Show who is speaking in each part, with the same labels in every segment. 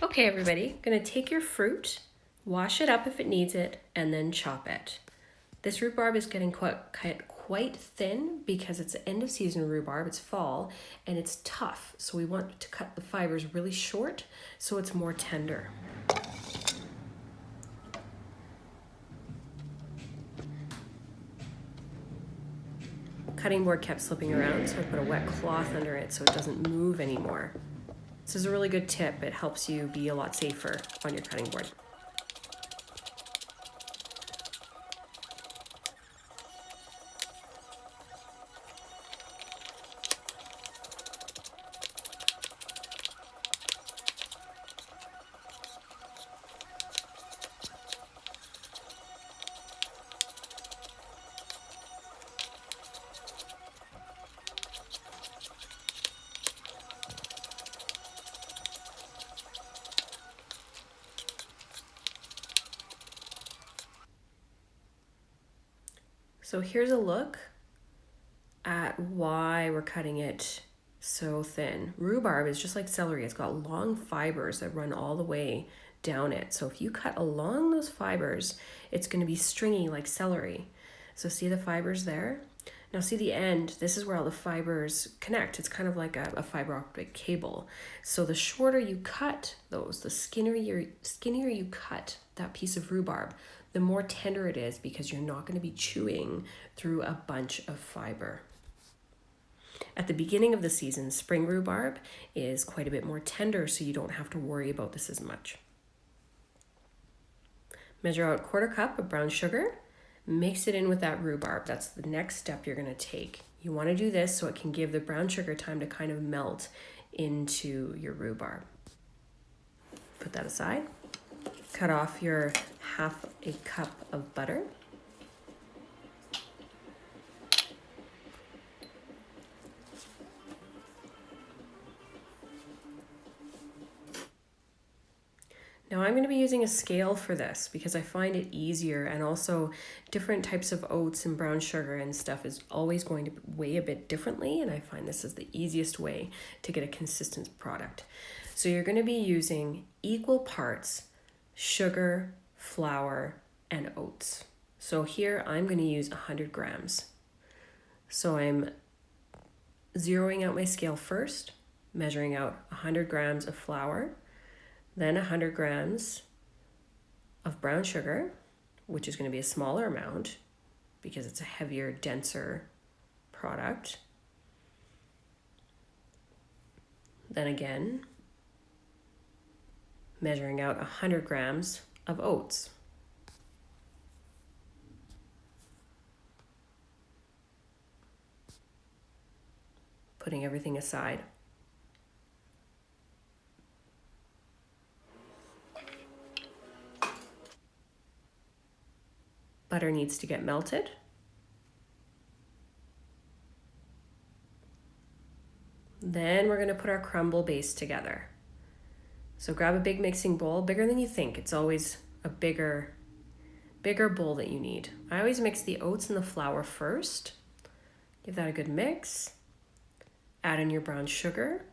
Speaker 1: Okay, everybody, gonna take your fruit, wash it up if it needs it, and then chop it. This rhubarb is getting quite thin because it's the end of season rhubarb, it's fall, and it's tough. So we want to cut the fibers really short so it's more tender. Cutting board kept slipping around, so I put a wet cloth under it so it doesn't move anymore. This is a really good tip. It helps you be a lot safer on your cutting board. So here's a look at why we're cutting it so thin. Rhubarb is just like celery. It's got long fibers that run all the way down it. So if you cut along those fibers, it's going to be stringy like celery. So see the fibers there? Now see the end, this is where all the fibers connect. It's kind of like a fiber optic cable. So the shorter you cut those, the skinnier you cut that piece of rhubarb, the more tender it is because you're not going to be chewing through a bunch of fiber. At the beginning of the season, spring rhubarb is quite a bit more tender, so you don't have to worry about this as much. Measure out 1/4 cup of brown sugar, mix it in with that rhubarb. That's the next step you're going to take. You want to do this so it can give the brown sugar time to kind of melt into your rhubarb. Put that aside. Cut off your 1/2 cup of butter. Now I'm going to be using a scale for this because I find it easier, and also different types of oats and brown sugar and stuff is always going to weigh a bit differently, and I find this is the easiest way to get a consistent product. So you're going to be using equal parts sugar, flour, and oats. So here I'm going to use 100 grams. So I'm zeroing out my scale first, measuring out 100 grams of flour, then 100 grams of brown sugar, which is going to be a smaller amount because it's a heavier, denser product. Then again, measuring out 100 grams of oats. Putting everything aside. Butter needs to get melted. Then we're going to put our crumble base together. So grab a big mixing bowl, bigger than you think. It's always a bigger bowl that you need. I always mix the oats and the flour first. Give that a good mix. Add in your brown sugar.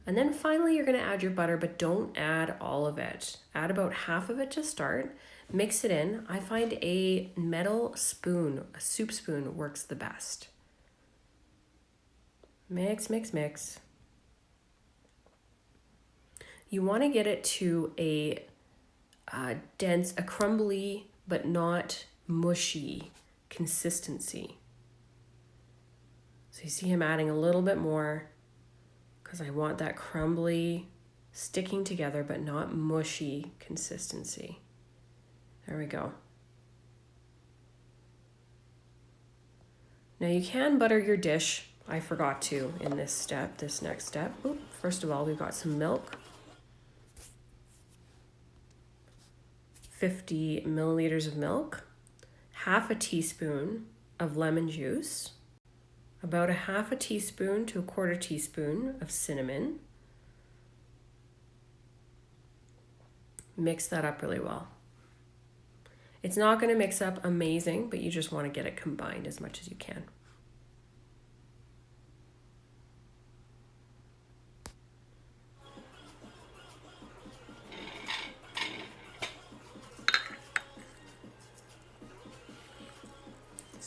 Speaker 1: And then finally you're going to add your butter, but don't add all of it. Add about half of it to start. Mix it in. I find a metal spoon, a soup spoon, works the best. Mix, mix, mix. You want to get it to a dense, a crumbly, but not mushy consistency. So you see him adding a little bit more because I want that crumbly, sticking together, but not mushy consistency. There we go. Now you can butter your dish. I forgot to in this next step. First of all, we've got some milk. 50 milliliters of milk, 1/2 teaspoon of lemon juice, about 1/2 teaspoon to 1/4 teaspoon of cinnamon. Mix that up really well. It's not going to mix up amazing, but you just want to get it combined as much as you can.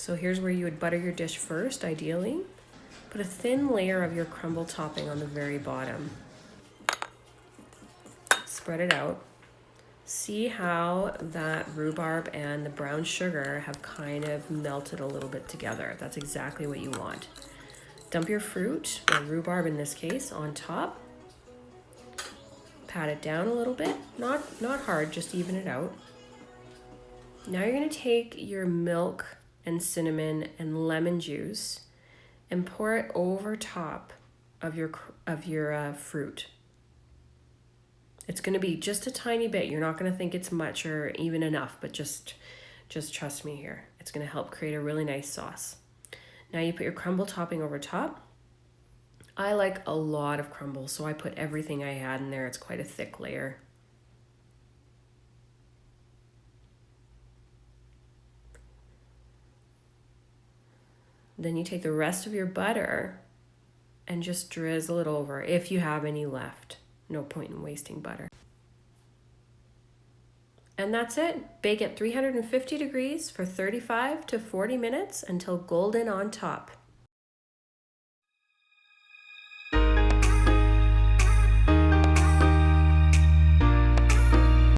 Speaker 1: So here's where you would butter your dish first, ideally. Put a thin layer of your crumble topping on the very bottom. Spread it out. See how that rhubarb and the brown sugar have kind of melted a little bit together. That's exactly what you want. Dump your fruit, or rhubarb in this case, on top. Pat it down a little bit, not hard, just even it out. Now you're gonna take your milk and cinnamon and lemon juice and pour it over top of your fruit. It's gonna be just a tiny bit. You're not gonna think it's much or even enough, but just trust me here. It's gonna help create a really nice sauce. Now you put your crumble topping over top. I like a lot of crumble, so I put everything I had in there. It's quite a thick layer. Then you take the rest of your butter and just drizzle it over if you have any left. No point in wasting butter. And that's it. Bake at 350 degrees for 35 to 40 minutes until golden on top.